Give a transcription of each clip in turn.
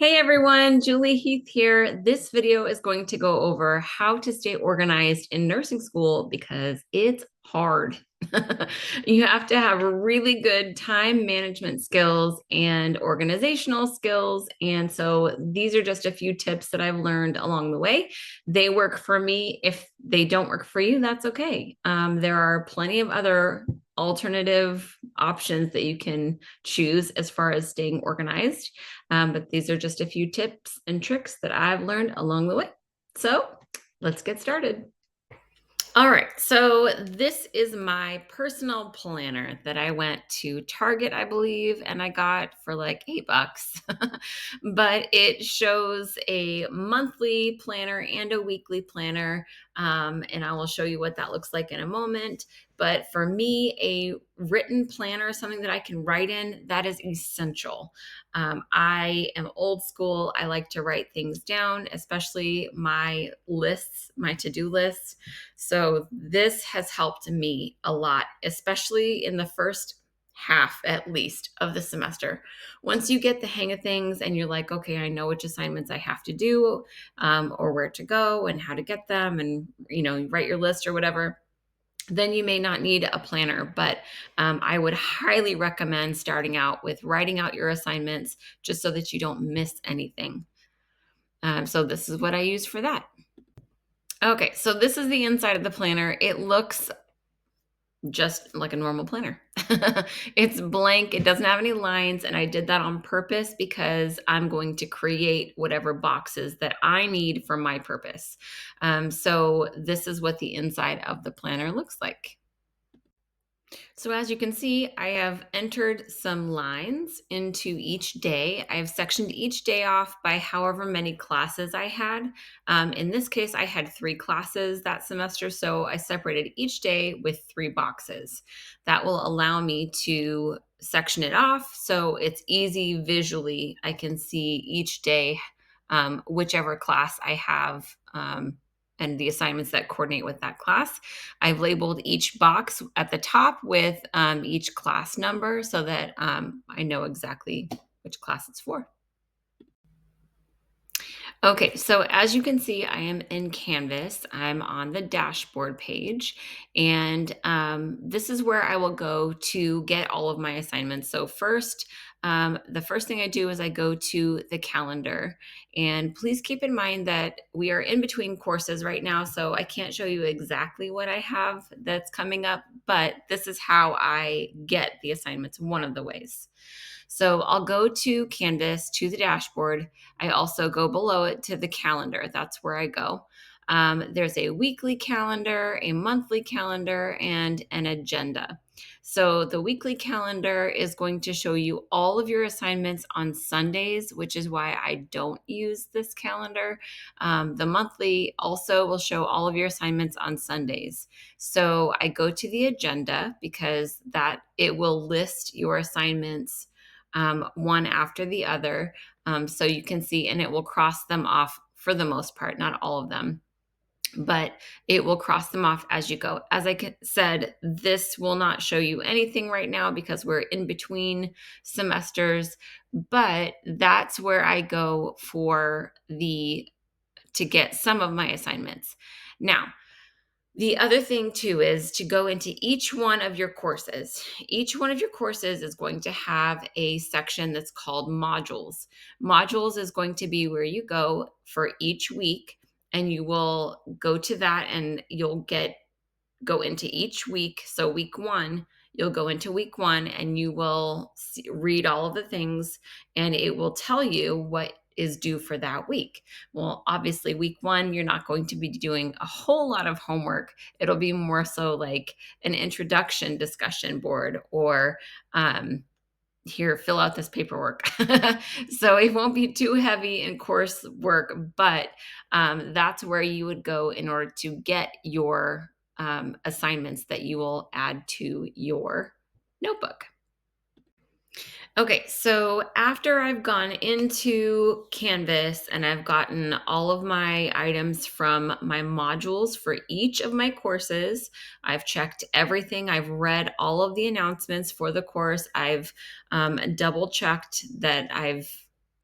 Hey everyone, Julie Heath here. This video is going to go over how to stay organized in nursing school because it's hard. You have to have really good time management skills and organizational skills. And so these are just a few tips that I've learned along the way. They work for me. If they don't work for you, that's okay. There are plenty of other alternative options that you can choose as far as staying organized. But these are just a few tips and tricks that I've learned along the way. So let's get started. All right, so this is my personal planner that I went to Target, I believe, and I got for like $8. But it shows a monthly planner and a weekly planner, and I will show you what that looks like in a moment. But for me, a written planner, something that I can write in, that is essential. I am old school. I like to write things down, especially my lists, my to-do lists. So this has helped me a lot, especially in the first half at least of the semester. Once you get the hang of things and you're like, okay, I know which assignments I have to do, or where to go and how to get them, and you write your list or whatever, then you may not need a planner. But I would highly recommend starting out with writing out your assignments just so that you don't miss anything. So this is what I use for that. Okay, so this is the inside of the planner. It looks just like a normal planner. It's blank, it doesn't have any lines, and I did that on purpose because I'm going to create whatever boxes that I need for my purpose. So this is what the inside of the planner looks like. So as you can see, I have entered some lines into each day. I have sectioned each day off by however many classes I had. In this case, I had 3 classes that semester, so I separated each day with 3 boxes. That will allow me to section it off so it's easy visually. I can see each day whichever class I have. And the assignments that coordinate with that class. I've labeled each box at the top with each class number so that I know exactly which class it's for. Okay, so as you can see, I am in Canvas. I'm on the dashboard page, and this is where I will go to get all of my assignments. So first, the first thing I do is I go to the calendar, and please keep in mind that we are in between courses right now, so I can't show you exactly what I have that's coming up, but this is how I get the assignments, one of the ways. So I'll go to Canvas, to the dashboard. I also go below it to the calendar. That's where I go. There's a weekly calendar, a monthly calendar, and an agenda. So the weekly calendar is going to show you all of your assignments on Sundays, which is why I don't use this calendar. The monthly also will show all of your assignments on Sundays. So I go to the agenda because that it will list your assignments one after the other. So you can see, and it will cross them off for the most part, not all of them, but it will cross them off as you go. As I said, this will not show you anything right now because we're in between semesters, but that's where I go to get some of my assignments. Now, the other thing too is to go into each one of your courses. Each one of your courses is going to have a section that's called modules. Modules is going to be where you go for each week, and you will go to that and you'll go into each week. So week 1, you'll go into week 1 and you will read all of the things, and it will tell you what is due for that week. Well, obviously week 1, you're not going to be doing a whole lot of homework. It'll be more so like an introduction discussion board, or here, fill out this paperwork. So it won't be too heavy in course work, but that's where you would go in order to get your assignments that you will add to your notebook. Okay, so after I've gone into Canvas and I've gotten all of my items from my modules for each of my courses, I've checked everything. I've read all of the announcements for the course. I've double checked that I've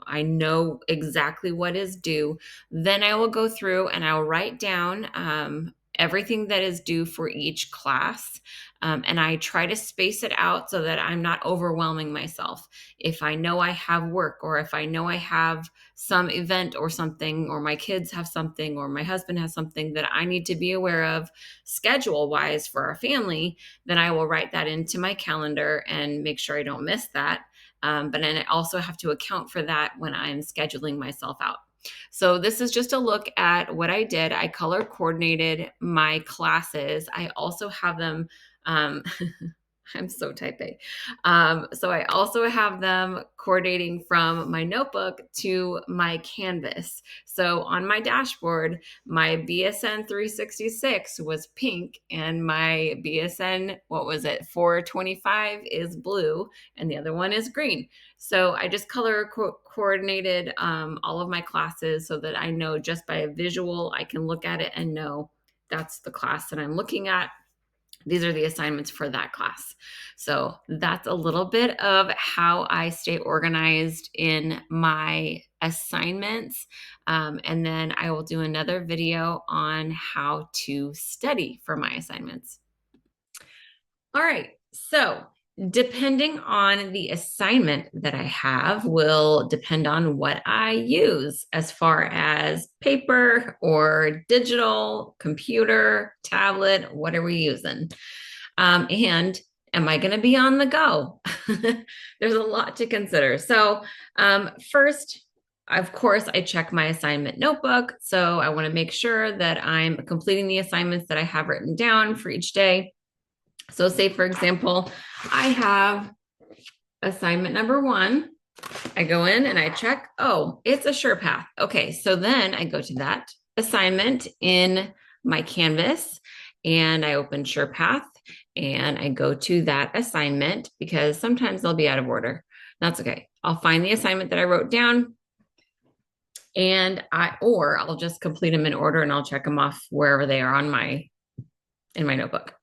I know exactly what is due. Then I will go through and I'll write down everything that is due for each class. And I try to space it out so that I'm not overwhelming myself. If I know I have work, or if I know I have some event or something, or my kids have something, or my husband has something that I need to be aware of schedule wise for our family, then I will write that into my calendar and make sure I don't miss that. But then I also have to account for that when I'm scheduling myself out. So this is just a look at what I did. I color coordinated my classes. I also have them. Um, I'm so type A. So I also have them coordinating from my notebook to my canvas. So on my dashboard, my BSN 366 was pink, and my BSN, what was it, 425 is blue, and the other one is green. So I just color coordinated all of my classes so that I know just by a visual, I can look at it and know that's the class that I'm looking at. These are the assignments for that class. So that's a little bit of how I stay organized in my assignments. And then I will do another video on how to study for my assignments. All right. So, depending on the assignment that I have, will depend on what I use as far as paper or digital, computer, tablet, what are we using? And am I going to be on the go? There's a lot to consider. So, first, of course, I check my assignment notebook. So, I want to make sure that I'm completing the assignments that I have written down for each day. So say, for example, I have assignment number 1. I go in and I check, oh, it's a SurePath. Okay, so then I go to that assignment in my Canvas and I open SurePath and I go to that assignment because sometimes they'll be out of order. That's okay. I'll find the assignment that I wrote down and I'll just complete them in order and I'll check them off wherever they are in my notebook.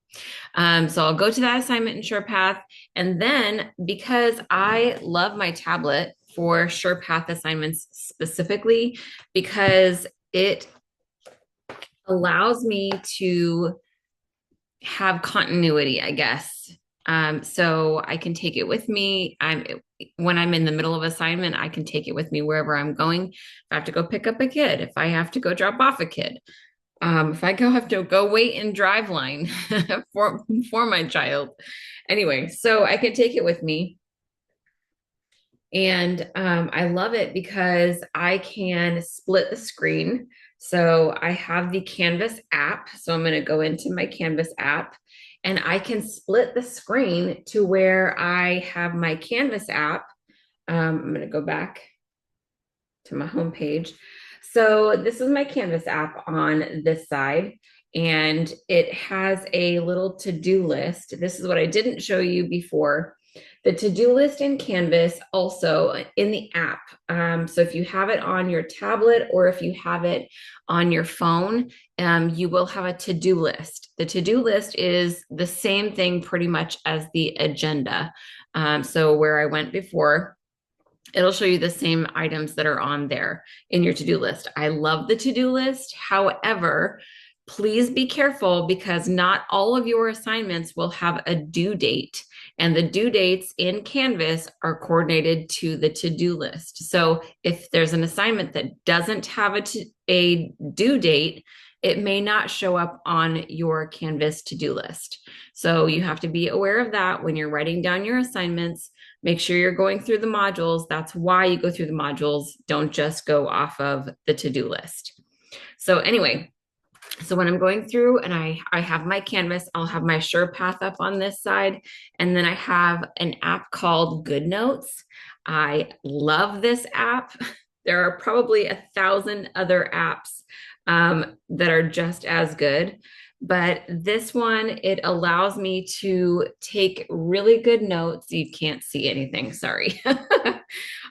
So I'll go to that assignment in SurePath. And then because I love my tablet for SurePath assignments specifically, because it allows me to have continuity, I guess. So I can take it with me. When I'm in the middle of assignment, I can take it with me wherever I'm going. If I have to go pick up a kid, if I have to go drop off a kid, if I have to go wait in drive line for my child. Anyway, so I can take it with me. And I love it because I can split the screen. So I have the Canvas app. So I'm going to go into my Canvas app and I can split the screen to where I have my Canvas app. I'm going to go back to my home page. So this is my Canvas app on this side, and it has a little to-do list. This is what I didn't show you before. The to-do list in Canvas also in the app. So if you have it on your tablet or if you have it on your phone, you will have a to-do list. The to-do list is the same thing pretty much as the agenda. So where I went before, it'll show you the same items that are on there in your to-do list. I love the to-do list. However, please be careful because not all of your assignments will have a due date, and the due dates in Canvas are coordinated to the to-do list. So if there's an assignment that doesn't have a due date, it may not show up on your Canvas to-do list. So you have to be aware of that when you're writing down your assignments. Make sure you're going through the modules. That's why you go through the modules. Don't just go off of the to-do list. So anyway, so when I'm going through and I have my Canvas, I'll have my SurePath up on this side. And then I have an app called GoodNotes. I love this app. There are probably 1,000 other apps that are just as good. But this one, it allows me to take really good notes. You can't see anything, sorry.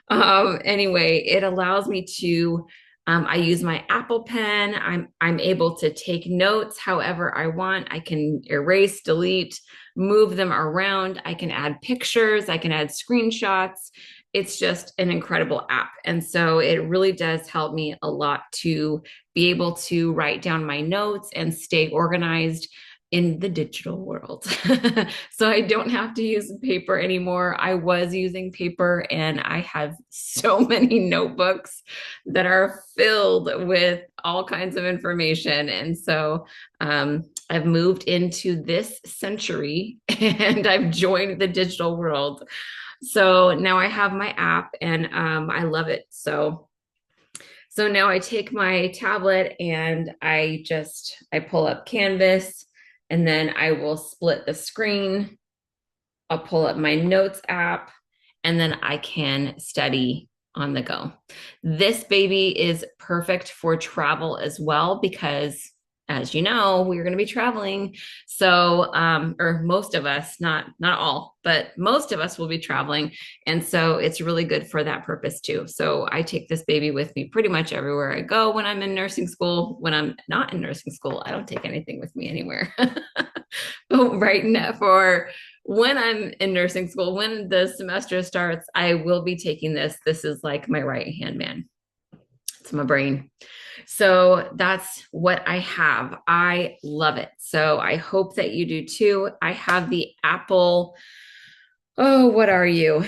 Anyway, it allows me to, I use my Apple Pen. I'm able to take notes however I want. I can erase, delete, move them around. I can add pictures. I can add screenshots. it's just an incredible app. And so it really does help me a lot to be able to write down my notes and stay organized in the digital world. So I don't have to use paper anymore. I was using paper and I have so many notebooks that are filled with all kinds of information. And so I've moved into this century and I've joined the digital world. So now I have my app and I love it. So now I take my tablet and I pull up Canvas and then I will split the screen. I'll pull up my notes app and then I can study on the go. This baby is perfect for travel as well because as you know, we're going to be traveling. So, or most of us, not all, but most of us will be traveling. And so it's really good for that purpose too. So I take this baby with me pretty much everywhere I go when I'm in nursing school. When I'm not in nursing school, I don't take anything with me anywhere. But right now, for when I'm in nursing school, when the semester starts, I will be taking this. This is like my right hand man. It's my brain. So that's what I have. I love it. So I hope that you do too. I have the Apple. Oh, what are you?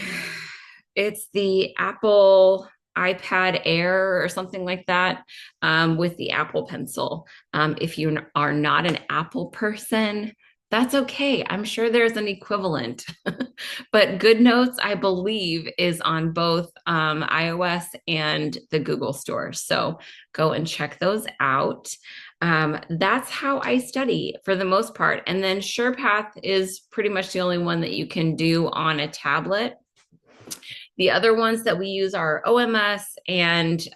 It's the Apple iPad Air or something like that with the Apple Pencil. If you are not an Apple person, that's okay. I'm sure there's an equivalent. But GoodNotes, I believe, is on both iOS and the Google Store. So go and check those out. That's how I study for the most part. And then SurePath is pretty much the only one that you can do on a tablet. The other ones that we use are OMS and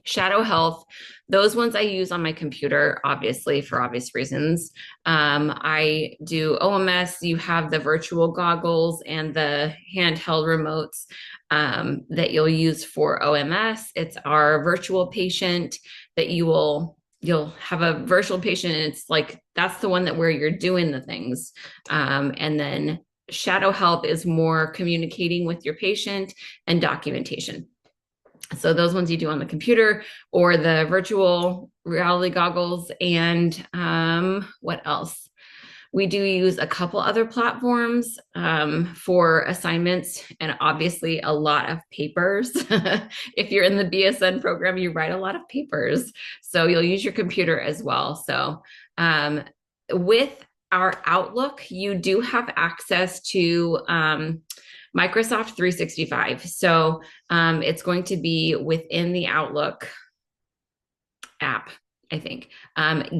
Shadow Health. Those ones I use on my computer, obviously, for obvious reasons. I do OMS. You have the virtual goggles and the handheld remotes that you'll use for OMS. It's our virtual patient that you'll have a virtual patient, and it's like that's the one that where you're doing the things. And then Shadow Health is more communicating with your patient and documentation. So those ones you do on the computer or the virtual reality goggles. And what else? We do use a couple other platforms for assignments and obviously a lot of papers. If you're in the BSN program, you write a lot of papers. So you'll use your computer as well. So with our Outlook, you do have access to Microsoft 365. So it's going to be within the Outlook app, I think.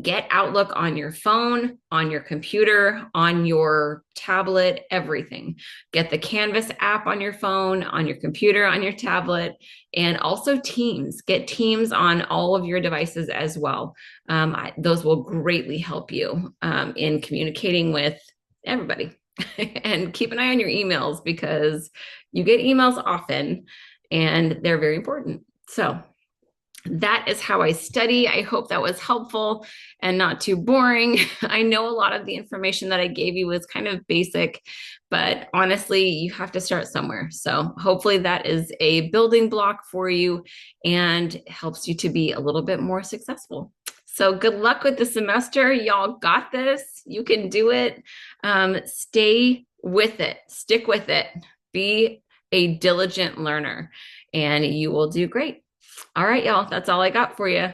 Get Outlook on your phone, on your computer, on your tablet, everything. Get the Canvas app on your phone, on your computer, on your tablet, and also Teams. Get Teams on all of your devices as well. Those will greatly help you in communicating with everybody. And keep an eye on your emails because you get emails often and they're very important. So that is how I study. I hope that was helpful and not too boring. I know a lot of the information that I gave you was kind of basic, but honestly, you have to start somewhere. So hopefully that is a building block for you and helps you to be a little bit more successful. So good luck with the semester. Y'all got this. You can do it. Stay with it. Stick with it. Be a diligent learner and you will do great. All right, y'all. That's all I got for you.